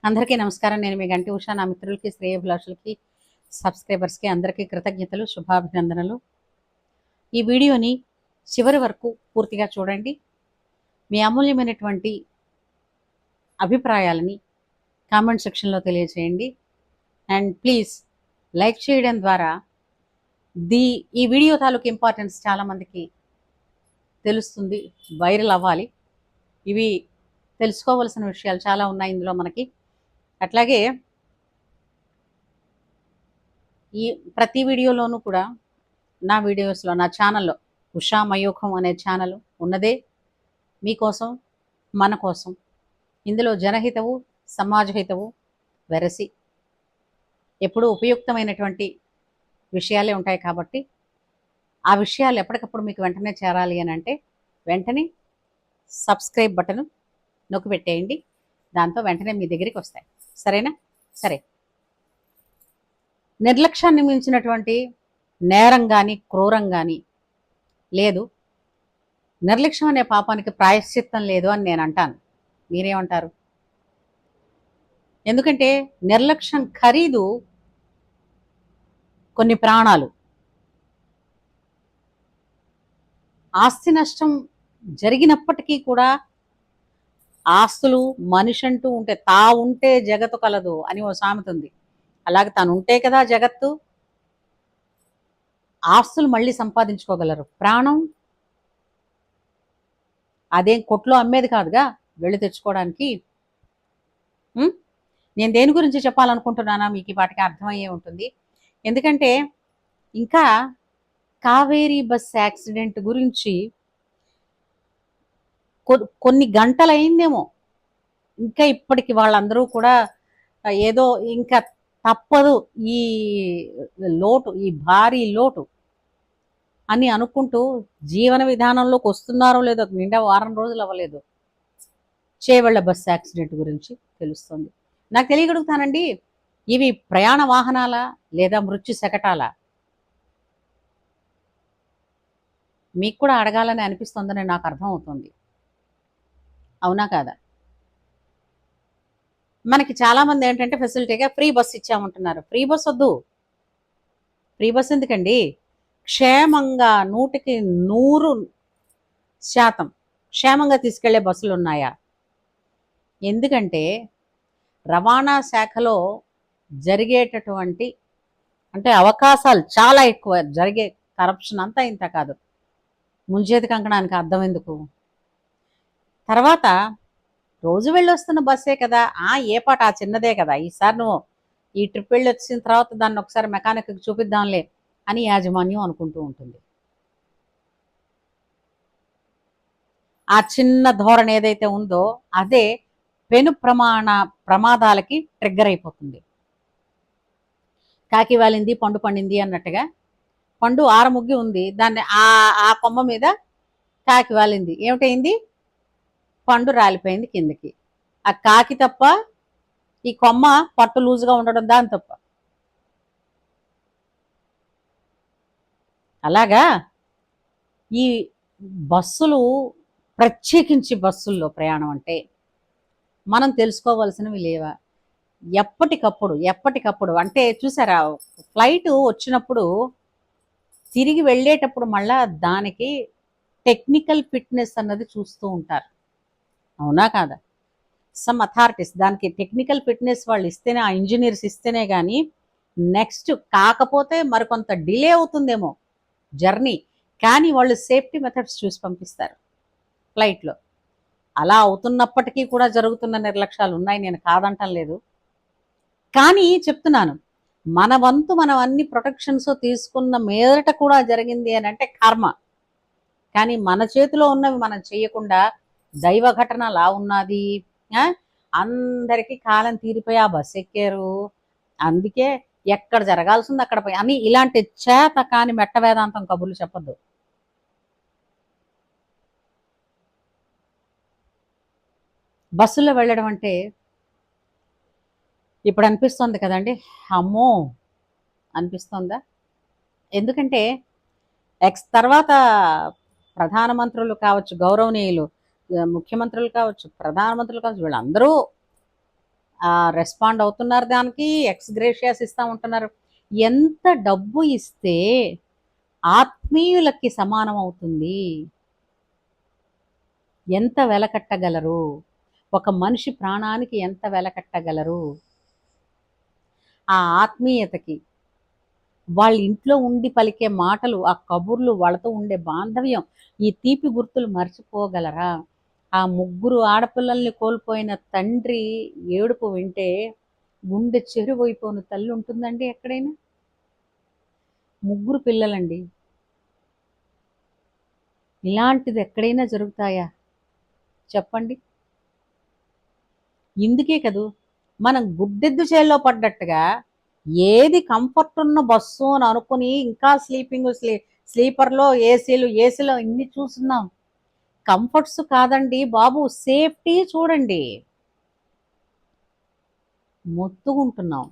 అందరికీ నమస్కారం. నేను మీ గంటి ఉషా. నా మిత్రులకి, శ్రేయోభిలాషులకి, సబ్స్క్రైబర్స్కి అందరికీ కృతజ్ఞతలు, శుభాభినందనలు. ఈ వీడియోని చివరి వరకు పూర్తిగా చూడండి. మీ అమూల్యమైనటువంటి అభిప్రాయాలని కామెంట్ సెక్షన్లో తెలియజేయండి. అండ్ ప్లీజ్ లైక్ చేయడం ద్వారా ఈ వీడియో తాలూకు ఇంపార్టెన్స్ చాలామందికి తెలుస్తుంది, వైరల్ అవ్వాలి. ఇవి తెలుసుకోవలసిన విషయాలు చాలా ఉన్నాయి ఇందులో మనకి. అట్లాగే ఈ ప్రతి వీడియోలోనూ కూడా నా వీడియోస్లో, నా ఛానల్లో ఉషా మయూఖం అనే ఛానల్ ఉన్నదే మీకోసం, మన కోసం. ఇందులో జనహితవు, సమాజహితవు వెరసి ఎప్పుడూ ఉపయుక్తమైనటువంటి విషయాలే ఉంటాయి. కాబట్టి ఆ విషయాలు ఎప్పటికప్పుడు మీకు వెంటనే చేరాలి అని అంటే వెంటనే సబ్స్క్రైబ్ బటన్ నొక్కి పెట్టేయండి. దాంతో వెంటనే మీ దగ్గరికి వస్తాయి. సరేనా? సరే. నిర్లక్ష్యాన్ని మించినటువంటి నేరం కానీ, క్రూరం కానీ లేదు. నిర్లక్ష్యం అనే పాపానికి ప్రాయశ్చిత్తం లేదు అని నేను అంటాను. మీరేమంటారు? ఎందుకంటే నిర్లక్ష్యం ఖరీదు కొన్ని ప్రాణాలు. ఆస్తి నష్టం జరిగినప్పటికీ కూడా ఆస్తులు మనిషి అంటూ ఉంటే, తా ఉంటే జగత్తు కలదు అని ఓ సామెత ఉంది. అలాగే తను ఉంటే కదా జగత్తు. ఆస్తులు మళ్ళీ సంపాదించుకోగలరు. ప్రాణం అదేం కొట్లో అమ్మేది కాదుగా వెళ్ళి తెచ్చుకోవడానికి. నేను దేని గురించి చెప్పాలనుకుంటున్నానా మీకు ఈ పాటికి అర్థమయ్యే ఉంటుంది. ఎందుకంటే ఇంకా కావేరీ బస్ యాక్సిడెంట్ గురించి కొన్ని గంటలైందేమో, ఇంకా ఇప్పటికి వాళ్ళందరూ కూడా ఏదో ఇంకా తప్పదు ఈ లోటు, ఈ భారీ లోటు అని అనుకుంటూ జీవన విధానంలోకి వస్తున్నారో లేదో, నిండా వారం రోజులు అవ్వలేదు చేవెళ్ల బస్ యాక్సిడెంట్ గురించి తెలుస్తుంది. నాకు తెలియగలుగుతానండి, ఇవి ప్రయాణ వాహనాలా లేదా మృత్యు శకటాలా? మీకు కూడా అడగాలని అనిపిస్తుందని నాకు అర్థమవుతుంది. అవునా కాదా? మనకి చాలామంది ఏంటంటే ఫెసిలిటీగా ఫ్రీ బస్ ఇచ్చామంటున్నారు. ఫ్రీ బస్ వద్దు. ఫ్రీ బస్ ఎందుకండి? క్షేమంగా 100% క్షేమంగా తీసుకెళ్లే బస్సులు ఉన్నాయా? ఎందుకంటే రవాణా శాఖలో జరిగేటటువంటి అంటే అవకాశాలు చాలా ఎక్కువ. జరిగే కరప్షన్ అంతా ఇంత కాదు. ముంచేతి కంకణానికి అర్థం ఎందుకు? తర్వాత రోజు వెళ్ళొస్తున్న బస్సే కదా, ఏ పాట ఆ చిన్నదే కదా, ఈసారి నువ్వు ఈ ట్రిప్ వెళ్ళి వచ్చిన తర్వాత దాన్ని ఒకసారి మెకానిక్కి చూపిద్దాంలే అని యాజమాన్యం అనుకుంటూ ఉంటుంది. ఆ చిన్న ధోరణి ఏదైతే ఉందో అదే పెను ప్రమాదాలకి ట్రిగ్గర్ అయిపోతుంది. కాకి వాలింది పండు పండింది అన్నట్టుగా, పండు ఆరముగ్గి ఉంది, దాన్ని ఆ కొమ్మ మీద కాకి వాలింది, ఏమిటైంది? పండు రాలిపోయింది కిందకి. ఆ కాకి తప్ప, ఈ కొమ్మ పట్టు లూజుగా ఉండడం దాని తప్ప. అలాగా ఈ బస్సులు, ప్రత్యేకించి బస్సుల్లో ప్రయాణం అంటే మనం తెలుసుకోవాల్సినవి లేవా? ఎప్పటికప్పుడు అంటే చూసారా, ఫ్లైట్ వచ్చినప్పుడు తిరిగి వెళ్ళేటప్పుడు మళ్ళా దానికి టెక్నికల్ ఫిట్నెస్ అన్నది చూస్తూ ఉంటారు. అవునా కాదా? సమ్ అథారిటీస్ దానికి టెక్నికల్ ఫిట్నెస్ వాళ్ళు ఇస్తేనే, ఆ ఇంజనీర్స్ ఇస్తేనే కానీ నెక్స్ట్, కాకపోతే మరికొంత డిలే అవుతుందేమో జర్నీ, కానీ వాళ్ళు సేఫ్టీ మెథడ్స్ చూసి పంపిస్తారు ఫ్లైట్లో. అలా అవుతున్నప్పటికీ కూడా జరుగుతున్న నిర్లక్ష్యాలు ఉన్నాయి, నేను కాదంటం లేదు. కానీ చెప్తున్నాను, మన వంతు మనం అన్ని ప్రొటెక్షన్స్ తీసుకున్న మీదట కూడా జరిగింది అని అంటే కర్మ. కానీ మన చేతిలో ఉన్నవి మనం చేయకుండా దైవ ఘటన లా ఉన్నది. అందరికీ కాలం తీరిపోయి ఆ బస్సు ఎక్కారు, అందుకే ఎక్కడ జరగాల్సింది అక్కడ పోయి అని ఇలాంటి చేత కాని మెట్ట వేదాంతం కబుర్లు చెప్పద్దు. బస్సులో వెళ్ళడం అంటే ఇప్పుడు అనిపిస్తుంది కదండి, అమ్మో అనిపిస్తుందా? ఎందుకంటే తర్వాత ప్రధానమంత్రులు కావచ్చు, గౌరవనీయులు ముఖ్యమంత్రులు కావచ్చు, ప్రధానమంత్రులు కావచ్చు, వీళ్ళందరూ రెస్పాండ్ అవుతున్నారు, దానికి ఎక్స్ గ్రేషియస్ ఇస్తా ఉంటున్నారు. ఎంత డబ్బు ఇస్తే ఆత్మీయులకి సమానం అవుతుంది? ఎంత వెల కట్టగలరు? ఒక మనిషి ప్రాణానికి ఎంత వెల కట్టగలరు? ఆ ఆత్మీయతకి, వాళ్ళ ఇంట్లో ఉండి పలికే మాటలు, ఆ కబుర్లు, వాళ్ళతో ఉండే బాంధవ్యం, ఈ తీపి గుర్తులు మర్చిపోగలరా? ఆ ముగ్గురు ఆడపిల్లల్ని కోల్పోయిన తండ్రి ఏడుపు వింటే గుండె చెరువైపోయిన తల్లి ఉంటుందండి ఎక్కడైనా? ముగ్గురు పిల్లలండి. ఇలాంటిది ఎక్కడైనా జరుగుతాయా చెప్పండి? ఇందుకే కదూ మనం గుడ్డెద్దు చేల్లో పడ్డట్టుగా ఏది కంఫర్ట్ ఉన్న బస్సు అని అనుకుని ఇంకా స్లీపర్లో ఏసీలో ఇన్ని చూస్తున్నాం. కంఫర్ట్స్ కాదండి బాబు, సేఫ్టీ చూడండి. మొత్తుకుంటున్నాం.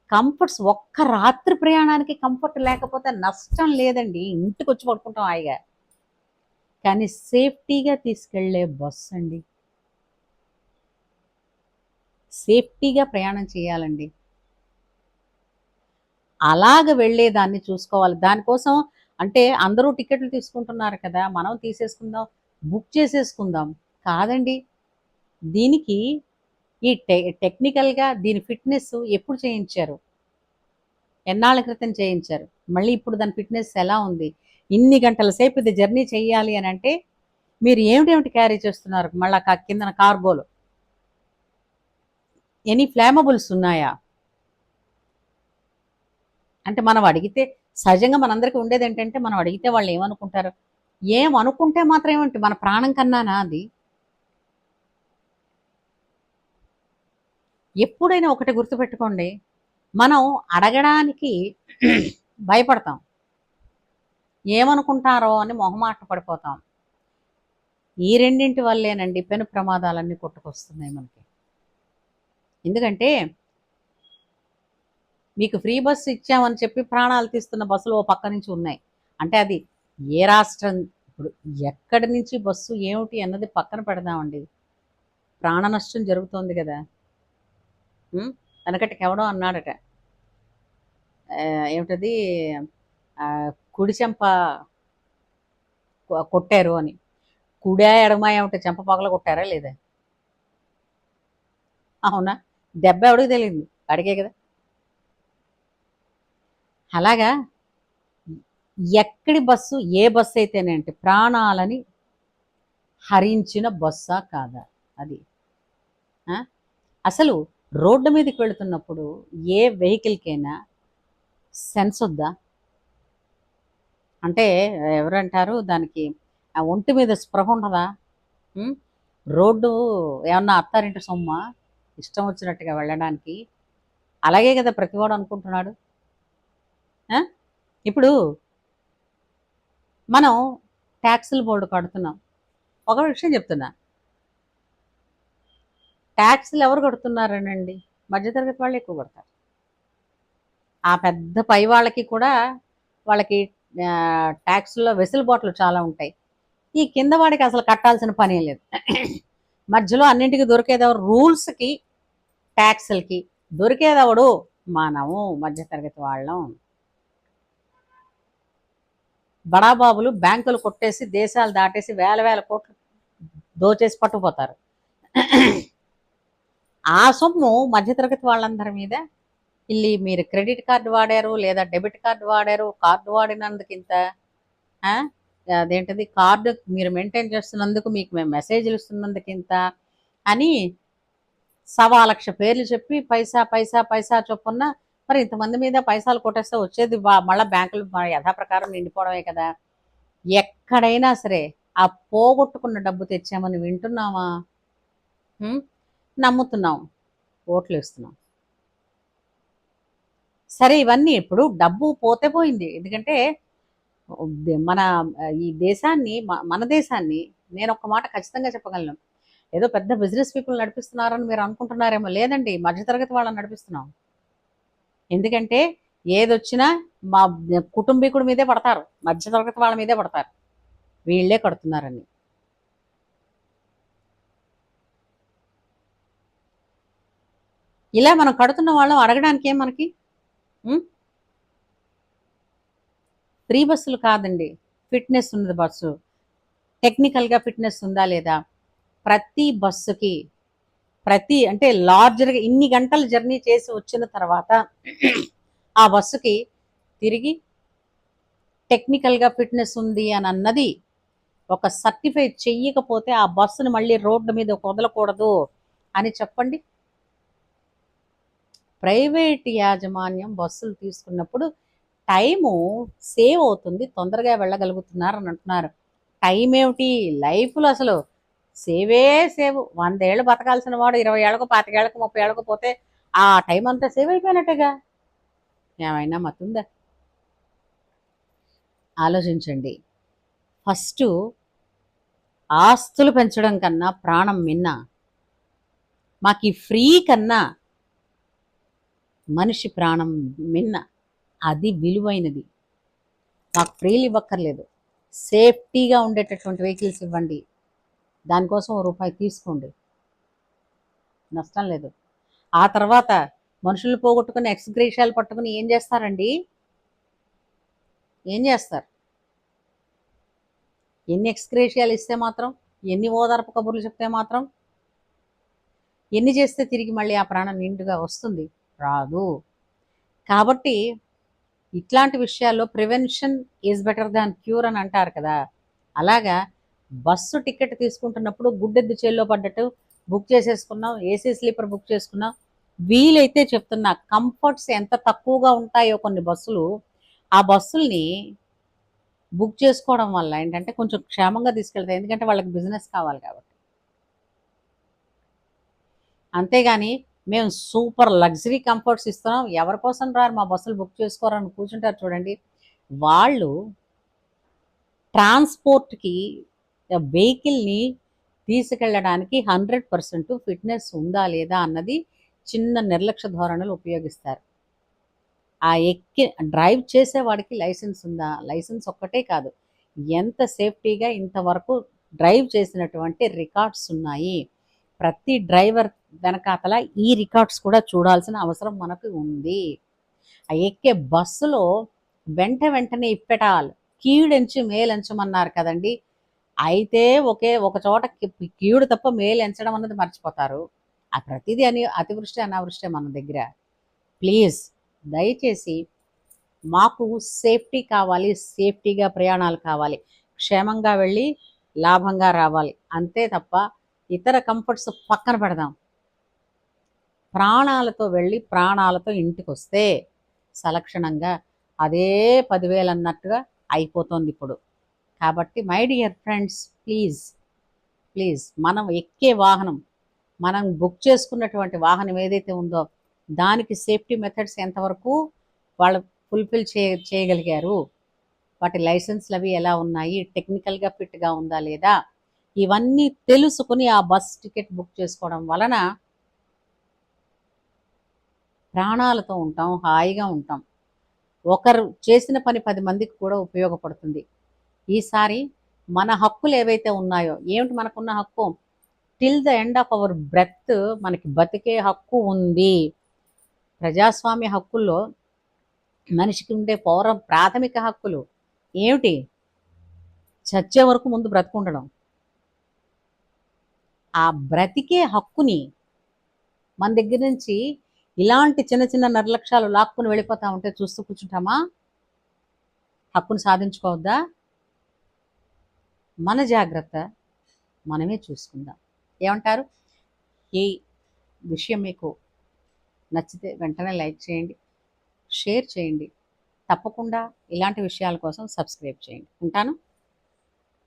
కంఫర్ట్స్, ఒక్క రాత్రి ప్రయాణానికి కంఫర్ట్ లేకపోతే నష్టం లేదండి, ఇంటికి వచ్చి పడుకుంటాం హాయిగా. కానీ సేఫ్టీగా తీసుకెళ్లే బస్సు అండి, సేఫ్టీగా ప్రయాణం చేయాలండి. అలాగ వెళ్ళేదాన్ని చూసుకోవాలి. దానికోసం అంటే అందరూ టికెట్లు తీసుకుంటున్నారు కదా, మనం తీసేసుకుందాం, బుక్ చేసేసుకుందాం. కాదండి, దీనికి ఈ టెక్నికల్గా దీని ఫిట్నెస్ ఎప్పుడు చేయించారు? ఎన్నాళ్ళ క్రితం చేయించారు? మళ్ళీ ఇప్పుడు దాని ఫిట్నెస్ ఎలా ఉంది? ఇన్ని గంటల సేపు ఇది జర్నీ చేయాలి అని అంటే మీరు ఏమిటేమిటి క్యారీ చేస్తున్నారు? మళ్ళా కిందన కార్గోలు ఎనీ ఫ్లామబుల్స్ ఉన్నాయా? అంటే మనం అడిగితే సహజంగా మనందరికీ ఉండేది ఏంటంటే, మనం అడిగితే వాళ్ళు ఏమనుకుంటారు? ఏమనుకుంటే మాత్రం ఏమిటి, మన ప్రాణం కన్నానా అది? ఎప్పుడైనా ఒకటి గుర్తుపెట్టుకోండి, మనం అడగడానికి భయపడతాం, ఏమనుకుంటారో అని మొహమాట పడిపోతాం. ఈ రెండింటి వల్లేనండి పెను ప్రమాదాలన్నీ కొట్టుకొస్తున్నాయి మనకి. ఎందుకంటే మీకు ఫ్రీ బస్సు ఇచ్చామని చెప్పి ప్రాణాలు తీస్తున్న బస్సులు ఓ పక్క నుంచి ఉన్నాయి. అంటే అది ఏ రాష్ట్రం, ఇప్పుడు ఎక్కడి నుంచి బస్సు ఏమిటి అన్నది పక్కన పెడదామండి, ప్రాణ నష్టం జరుగుతోంది కదా. వెనకటికి ఎవడో అన్నాడట, ఏమిటది, కుడి చెంప కొట్టారు అని. కుడా ఎడమా ఏమిటి, చెంప పగల కొట్టారా లేదా? అవునా? దెబ్బ ఎవడికి తెలియదు, అడిగే కదా. అలాగా ఎక్కడి బస్సు, ఏ బస్సు అయితేనేంటి ప్రాణాలని హరించిన బస్సా కాదా అది? అసలు రోడ్డు మీదకి వెళుతున్నప్పుడు ఏ వెహికల్కైనా సెన్స్ వద్దా? అంటే ఎవరంటారు దానికి, ఒంటి మీద స్పృహ ఉండదా? రోడ్డు ఏమన్నా అత్తారింటి సొమ్మ ఇష్టం వచ్చినట్టుగా వెళ్ళడానికి? అలాగే కదా ప్రతివాడు అనుకుంటున్నాడు. ఇప్పుడు మనం ట్యాక్సుల బోర్డు కడుతున్నాం. ఒక విషయం చెప్తున్నా, ట్యాక్సులు ఎవరు కడుతున్నారనండి? మధ్యతరగతి వాళ్ళు ఎక్కువ కడతారు. ఆ పెద్ద పై వాళ్ళకి కూడా వాళ్ళకి ట్యాక్సుల్లో వెసులుబాట్లు చాలా ఉంటాయి. ఈ కింద వాడికి అసలు కట్టాల్సిన పనే లేదు. మధ్యలో అన్నింటికి దొరికేదెవరు? రూల్స్కి, ట్యాక్సులకి దొరికేదెవడు? మనము మధ్యతరగతి వాళ్ళం. బడాబాబులు బ్యాంకులు కొట్టేసి దేశాలు దాటేసి వేల వేల కోట్లు దోచేసి పట్టుకుపోతారు. ఆ సొమ్ము మధ్యతరగతి వాళ్ళందరి మీద ఇల్లి, మీరు క్రెడిట్ కార్డు వాడారు లేదా డెబిట్ కార్డు వాడారు, కార్డు వాడినందుకు ఇంత, అదేంటిది, కార్డు మీరు మెయింటైన్ చేస్తున్నందుకు మీకు మేము మెసేజ్లు ఇస్తున్నందుకు ఇంత అని 1,00,000 పేర్లు చెప్పి పైసా పైసా పైసా చొప్పున మరి ఇంతమంది మీద పైసలు కొట్టేస్తే వచ్చేది మళ్ళీ బ్యాంకులు యథాప్రకారం నిండిపోవడమే కదా. ఎక్కడైనా సరే ఆ పోగొట్టుకున్న డబ్బు తెచ్చామని వింటున్నామా? నమ్ముతున్నాం, ఓట్లు వేస్తున్నాం. సరే, ఇవన్నీ ఇప్పుడు డబ్బు పోతే పోయింది. ఎందుకంటే మన ఈ దేశాన్ని, మన దేశాన్ని నేను ఒక మాట ఖచ్చితంగా చెప్పగలను, ఏదో పెద్ద బిజినెస్ పీపుల్ నడిపిస్తున్నారని మీరు అనుకుంటున్నారేమో, లేదండి, మధ్యతరగతి వాళ్ళని నడిపిస్తున్నాం. ఎందుకంటే ఏదొచ్చినా మా కుటుంబీకుడి మీదే పడతారు, మధ్యతరగతి వాళ్ళ మీదే పడతారు, వీళ్ళే కడుతున్నారని. ఇలా మనం కడుతున్న వాళ్ళం అడగడానికి ఏం మనకి ఫ్రీ బస్సులు కాదండి, ఫిట్నెస్ ఉన్నది బస్సు. టెక్నికల్గా ఫిట్నెస్ ఉందా లేదా, ప్రతి బస్సుకి అంటే లార్జర్గా ఇన్ని గంటలు జర్నీ చేసి వచ్చిన తర్వాత ఆ బస్సుకి తిరిగి టెక్నికల్గా ఫిట్నెస్ ఉంది అని అన్నది ఒక సర్టిఫై చెయ్యకపోతే ఆ బస్సును మళ్ళీ రోడ్డు మీద వదలకూడదు అని చెప్పండి. ప్రైవేట్ యాజమాన్యం బస్సులు తీసుకున్నప్పుడు టైము సేవ్ అవుతుంది, తొందరగా వెళ్ళగలుగుతున్నారు అని అంటున్నారు. టైం ఏమిటి, లైఫ్లో అసలు సేవే సేవ్. 100 ఏళ్ళు బతకాల్సిన వాడు 20 ఏళ్ళకు 25 ఏళ్ళకు 30 ఏళ్ళకు పోతే ఆ టైం అంతా సేవ్ అయిపోయినట్టుగా. ఏమైనా మతుందా? ఆలోచించండి. ఫస్ట్ ఆస్తులు పెంచడం కన్నా ప్రాణం మిన్న. మాకు ఈ ఫ్రీ కన్నా మనిషి ప్రాణం మిన్న, అది విలువైనది. మాకు ఫ్రీలు ఇవ్వక్కర్లేదు, సేఫ్టీగా ఉండేటటువంటి వెహికల్స్ ఇవ్వండి, దానికోసం ₹1 తీసుకోండి, నష్టం లేదు. ఆ తర్వాత మనుషులు పోగొట్టుకుని ఎక్స్గ్రేషియాలు పట్టుకుని ఏం చేస్తారండి? ఏం చేస్తారు? ఎన్ని ఎక్స్గ్రేషియాలు ఇస్తే మాత్రం, ఎన్ని ఓదార్పు కబుర్లు చెప్తే మాత్రం, ఎన్ని చేస్తే తిరిగి మళ్ళీ ఆ ప్రాణం నిండుగా వస్తుంది? రాదు. కాబట్టి ఇట్లాంటి విషయాల్లో prevention is better than cure అని అంటారు కదా, అలాగా బస్సు టికెట్ తీసుకుంటున్నప్పుడు గుడ్డెద్దు చేల్లో పడ్డట్టు బుక్ చేసేసుకున్నాం, ఏసీ స్లీపర్ బుక్ చేసుకున్నాం. వీలైతే చెప్తున్నా, కంఫర్ట్స్ ఎంత తక్కువగా ఉంటాయో కొన్ని బస్సులు, ఆ బస్సుల్ని బుక్ చేసుకోవడం వల్ల ఏంటంటే కొంచెం క్షేమంగా తీసుకెళ్తాయి, ఎందుకంటే వాళ్ళకి బిజినెస్ కావాలి కాబట్టి. అంతేగాని మేము సూపర్ లగ్జరీ కంఫర్ట్స్ ఇస్తున్నాం, ఎవరి కోసం రారు మా బస్సులు బుక్ చేసుకోరని కూర్చుంటారు చూడండి. వాళ్ళు ట్రాన్స్పోర్ట్కి వెహికల్ని తీసుకెళ్ళడానికి 100% ఫిట్నెస్ ఉందా లేదా అన్నది చిన్న నిర్లక్ష్య ధోరణులు ఉపయోగిస్తారు. ఆ డ్రైవ్ చేసేవాడికి లైసెన్స్ ఉందా, లైసెన్స్ ఒక్కటే కాదు, ఎంత సేఫ్టీగా ఇంతవరకు డ్రైవ్ చేసినటువంటి రికార్డ్స్ ఉన్నాయి. ప్రతి డ్రైవర్ వెనకాతల ఈ రికార్డ్స్ కూడా చూడాల్సిన అవసరం మనకు ఉంది. ఆ ఎక్కే బస్సులో వెంటనే ఇప్పెటాల్ కీడెంచి మేలెంచమన్నారు కదండి. అయితే ఒక చోట కీడు తప్ప మేలు ఎంచడం అన్నది మర్చిపోతారు. ఆ ప్రతిదీ అని అతివృష్టి అనావృష్టి మన దగ్గర. ప్లీజ్ దయచేసి మాకు సేఫ్టీ కావాలి, సేఫ్టీగా ప్రయాణాలు కావాలి, క్షేమంగా వెళ్ళి లాభంగా రావాలి, అంతే తప్ప ఇతర కంఫర్ట్స్ పక్కన పెడదాం. ప్రాణాలతో వెళ్ళి ప్రాణాలతో ఇంటికి వస్తే సలక్షణంగా అదే 10,000 అన్నట్టుగా అయిపోతుంది ఇప్పుడు. కాబట్టి my dear friends, please please మనం ఎక్కే వాహనం, మనం బుక్ చేసుకున్నటువంటి వాహనం ఏదైతే ఉందో దానికి సేఫ్టీ మెథడ్స్ ఎంతవరకు వాళ్ళు ఫుల్ఫిల్ చేయగలిగారు, వాటి లైసెన్స్లు అవి ఎలా ఉన్నాయి, టెక్నికల్గా ఫిట్గా ఉందా లేదా, ఇవన్నీ తెలుసుకుని ఆ బస్ టికెట్ బుక్ చేసుకోవడం వలన ప్రాణాలతో ఉంటాం, హాయిగా ఉంటాం. ఒకరు చేసిన పని 10 మందికి కూడా ఉపయోగపడుతుంది. ఈసారి మన హక్కులు ఏవైతే ఉన్నాయో, ఏమిటి మనకున్న హక్కు? Till the end of our breath మనకి బతికే హక్కు ఉంది. ప్రజాస్వామ్య హక్కుల్లో మనిషికి ఉండే ప్రాథమిక హక్కులు ఏమిటి? చచ్చే వరకు ముందు బ్రతుకుండడం. ఆ బ్రతికే హక్కుని మన దగ్గర నుంచి ఇలాంటి చిన్న చిన్న నిర్లక్ష్యాలు లాక్కుని వెళ్ళిపోతా ఉంటే చూస్తూ కూర్చుంటామా? హక్కును సాధించుకోవద్దా? మన జాగ్రత్త మనమే చూసుకుందాం. ఏమంటారు? ఈ విషయం మీకు నచ్చితే వెంటనే లైక్ చేయండి, షేర్ చేయండి, తప్పకుండా ఇలాంటి విషయాల కోసం సబ్స్క్రైబ్ చేయండి. ఉంటాను.